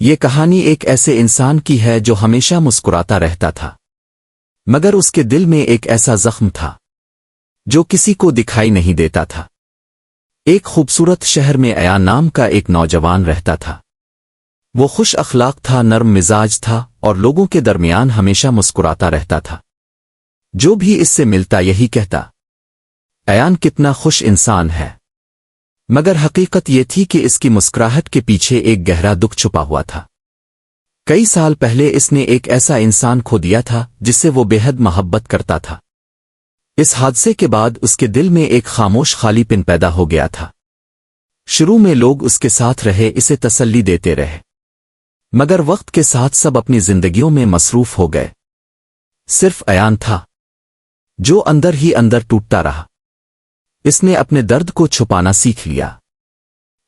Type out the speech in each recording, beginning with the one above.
یہ کہانی ایک ایسے انسان کی ہے جو ہمیشہ مسکراتا رہتا تھا، مگر اس کے دل میں ایک ایسا زخم تھا جو کسی کو دکھائی نہیں دیتا تھا۔ ایک خوبصورت شہر میں ایان نام کا ایک نوجوان رہتا تھا۔ وہ خوش اخلاق تھا، نرم مزاج تھا اور لوگوں کے درمیان ہمیشہ مسکراتا رہتا تھا۔ جو بھی اس سے ملتا یہی کہتا، ایان کتنا خوش انسان ہے، مگر حقیقت یہ تھی کہ اس کی مسکراہٹ کے پیچھے ایک گہرا دکھ چھپا ہوا تھا۔ کئی سال پہلے اس نے ایک ایسا انسان کھو دیا تھا جس سے وہ بے حد محبت کرتا تھا۔ اس حادثے کے بعد اس کے دل میں ایک خاموش خالی پن پیدا ہو گیا تھا۔ شروع میں لوگ اس کے ساتھ رہے، اسے تسلی دیتے رہے، مگر وقت کے ساتھ سب اپنی زندگیوں میں مصروف ہو گئے۔ صرف ایان تھا جو اندر ہی اندر ٹوٹتا رہا۔ اس نے اپنے درد کو چھپانا سیکھ لیا۔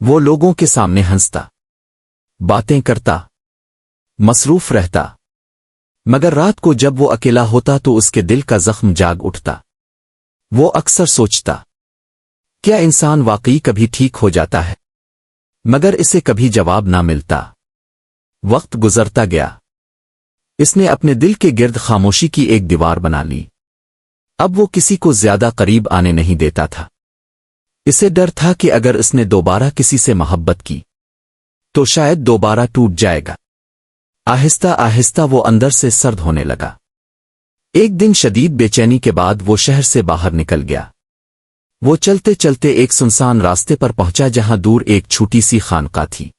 وہ لوگوں کے سامنے ہنستا، باتیں کرتا، مصروف رہتا، مگر رات کو جب وہ اکیلا ہوتا تو اس کے دل کا زخم جاگ اٹھتا۔ وہ اکثر سوچتا، کیا انسان واقعی کبھی ٹھیک ہو جاتا ہے؟ مگر اسے کبھی جواب نہ ملتا۔ وقت گزرتا گیا، اس نے اپنے دل کے گرد خاموشی کی ایک دیوار بنا لی۔ اب وہ کسی کو زیادہ قریب آنے نہیں دیتا تھا۔ اسے ڈر تھا کہ اگر اس نے دوبارہ کسی سے محبت کی تو شاید دوبارہ ٹوٹ جائے گا۔ آہستہ آہستہ وہ اندر سے سرد ہونے لگا۔ ایک دن شدید بے چینی کے بعد وہ شہر سے باہر نکل گیا۔ وہ چلتے چلتے ایک سنسان راستے پر پہنچا جہاں دور ایک چھوٹی سی خانقاہ تھی۔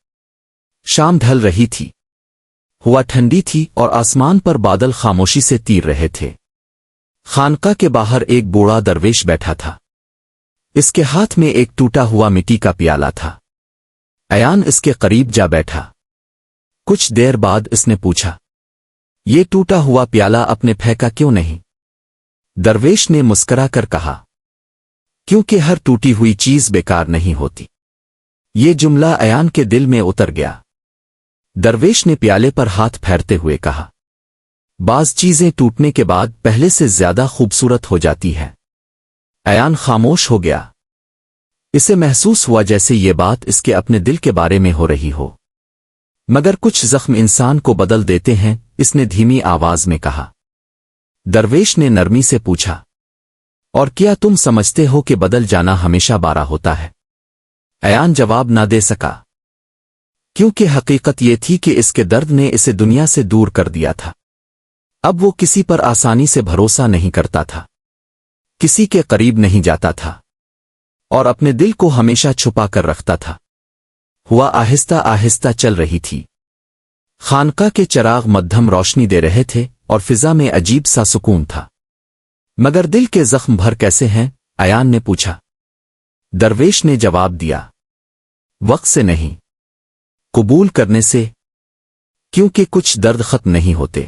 شام ڈھل رہی تھی، ہوا ٹھنڈی تھی اور آسمان پر بادل خاموشی سے تیر رہے تھے۔ خانقاہ کے باہر ایک بوڑھا درویش بیٹھا تھا۔ اس کے ہاتھ میں ایک ٹوٹا ہوا مٹی کا پیالہ تھا۔ ایان اس کے قریب جا بیٹھا۔ کچھ دیر بعد اس نے پوچھا، یہ ٹوٹا ہوا پیالہ اپنے پھینکا کیوں نہیں؟ درویش نے مسکرا کر کہا، کیونکہ ہر ٹوٹی ہوئی چیز بیکار نہیں ہوتی۔ یہ جملہ ایان کے دل میں اتر گیا۔ درویش نے پیالے پر ہاتھ پھیرتے ہوئے کہا، بعض چیزیں ٹوٹنے کے بعد پہلے سے زیادہ خوبصورت ہو جاتی ہے۔ ایان خاموش ہو گیا۔ اسے محسوس ہوا جیسے یہ بات اس کے اپنے دل کے بارے میں ہو رہی ہو۔ مگر کچھ زخم انسان کو بدل دیتے ہیں، اس نے دھیمی آواز میں کہا۔ درویش نے نرمی سے پوچھا، اور کیا تم سمجھتے ہو کہ بدل جانا ہمیشہ بارا ہوتا ہے؟ ایان جواب نہ دے سکا، کیونکہ حقیقت یہ تھی کہ اس کے درد نے اسے دنیا سے دور کر دیا تھا۔ اب وہ کسی پر آسانی سے بھروسہ نہیں کرتا تھا، کسی کے قریب نہیں جاتا تھا، اور اپنے دل کو ہمیشہ چھپا کر رکھتا تھا۔ ہوا آہستہ آہستہ چل رہی تھی۔ خانقاہ کے چراغ مدھم روشنی دے رہے تھے اور فضا میں عجیب سا سکون تھا۔ مگر دل کے زخم بھر کیسے ہیں؟ ایان نے پوچھا۔ درویش نے جواب دیا، وقت سے نہیں، قبول کرنے سے، کیونکہ کچھ درد ختم نہیں ہوتے،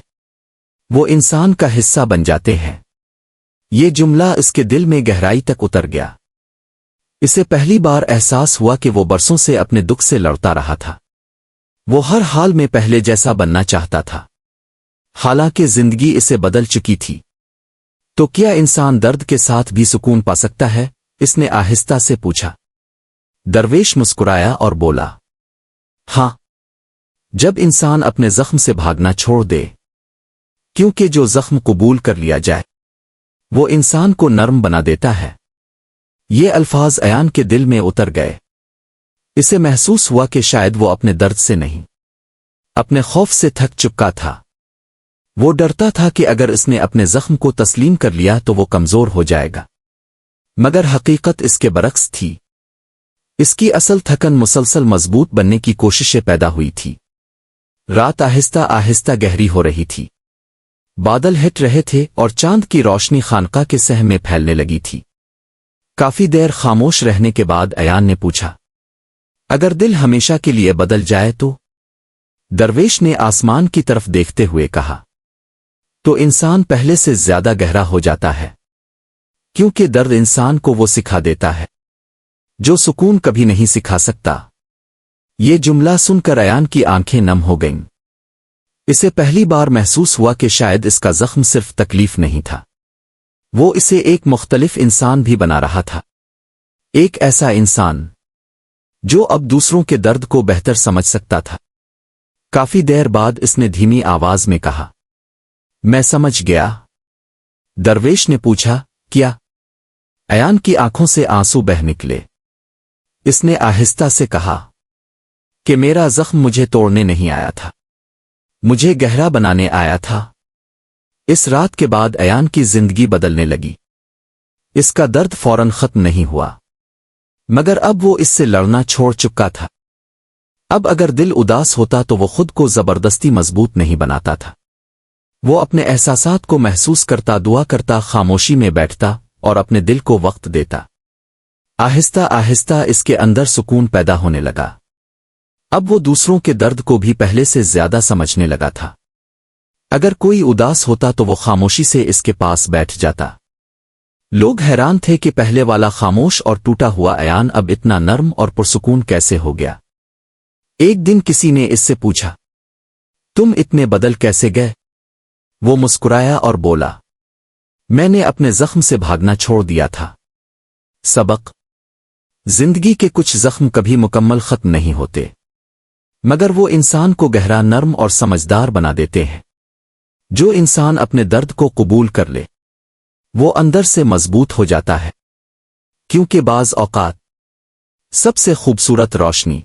وہ انسان کا حصہ بن جاتے ہیں۔ یہ جملہ اس کے دل میں گہرائی تک اتر گیا۔ اسے پہلی بار احساس ہوا کہ وہ برسوں سے اپنے دکھ سے لڑتا رہا تھا۔ وہ ہر حال میں پہلے جیسا بننا چاہتا تھا، حالانکہ زندگی اسے بدل چکی تھی۔ تو کیا انسان درد کے ساتھ بھی سکون پا سکتا ہے؟ اس نے آہستہ سے پوچھا۔ درویش مسکرایا اور بولا، ہاں، جب انسان اپنے زخم سے بھاگنا چھوڑ دے، کیونکہ جو زخم قبول کر لیا جائے وہ انسان کو نرم بنا دیتا ہے۔ یہ الفاظ ایان کے دل میں اتر گئے۔ اسے محسوس ہوا کہ شاید وہ اپنے درد سے نہیں، اپنے خوف سے تھک چکا تھا۔ وہ ڈرتا تھا کہ اگر اس نے اپنے زخم کو تسلیم کر لیا تو وہ کمزور ہو جائے گا، مگر حقیقت اس کے برعکس تھی۔ اس کی اصل تھکن مسلسل مضبوط بننے کی کوششیں پیدا ہوئی تھی۔ رات آہستہ آہستہ گہری ہو رہی تھی، بادل ہٹ رہے تھے اور چاند کی روشنی خانقاہ کے سہن میں پھیلنے لگی تھی۔ کافی دیر خاموش رہنے کے بعد ایان نے پوچھا، اگر دل ہمیشہ کے لیے بدل جائے تو؟ درویش نے آسمان کی طرف دیکھتے ہوئے کہا، تو انسان پہلے سے زیادہ گہرا ہو جاتا ہے، کیونکہ درد انسان کو وہ سکھا دیتا ہے جو سکون کبھی نہیں سکھا سکتا۔ یہ جملہ سن کر ایان کی آنکھیں نم ہو گئیں۔ اسے پہلی بار محسوس ہوا کہ شاید اس کا زخم صرف تکلیف نہیں تھا، وہ اسے ایک مختلف انسان بھی بنا رہا تھا۔ ایک ایسا انسان جو اب دوسروں کے درد کو بہتر سمجھ سکتا تھا۔ کافی دیر بعد اس نے دھیمی آواز میں کہا، میں سمجھ گیا۔ درویش نے پوچھا، کیا؟ ایان کی آنکھوں سے آنسو بہہ نکلے۔ اس نے آہستہ سے کہا کہ میرا زخم مجھے توڑنے نہیں آیا تھا، مجھے گہرا بنانے آیا تھا۔ اس رات کے بعد ایان کی زندگی بدلنے لگی۔ اس کا درد فوراً ختم نہیں ہوا، مگر اب وہ اس سے لڑنا چھوڑ چکا تھا۔ اب اگر دل اداس ہوتا تو وہ خود کو زبردستی مضبوط نہیں بناتا تھا۔ وہ اپنے احساسات کو محسوس کرتا، دعا کرتا، خاموشی میں بیٹھتا اور اپنے دل کو وقت دیتا۔ آہستہ آہستہ اس کے اندر سکون پیدا ہونے لگا۔ اب وہ دوسروں کے درد کو بھی پہلے سے زیادہ سمجھنے لگا تھا۔ اگر کوئی اداس ہوتا تو وہ خاموشی سے اس کے پاس بیٹھ جاتا۔ لوگ حیران تھے کہ پہلے والا خاموش اور ٹوٹا ہوا ایان اب اتنا نرم اور پرسکون کیسے ہو گیا۔ ایک دن کسی نے اس سے پوچھا، تم اتنے بدل کیسے گئے؟ وہ مسکرایا اور بولا، میں نے اپنے زخم سے بھاگنا چھوڑ دیا تھا۔ سبق: زندگی کے کچھ زخم کبھی مکمل ختم نہیں ہوتے، مگر وہ انسان کو گہرا، نرم اور سمجھدار بنا دیتے ہیں۔ جو انسان اپنے درد کو قبول کر لے، وہ اندر سے مضبوط ہو جاتا ہے، کیونکہ بعض اوقات سب سے خوبصورت روشنی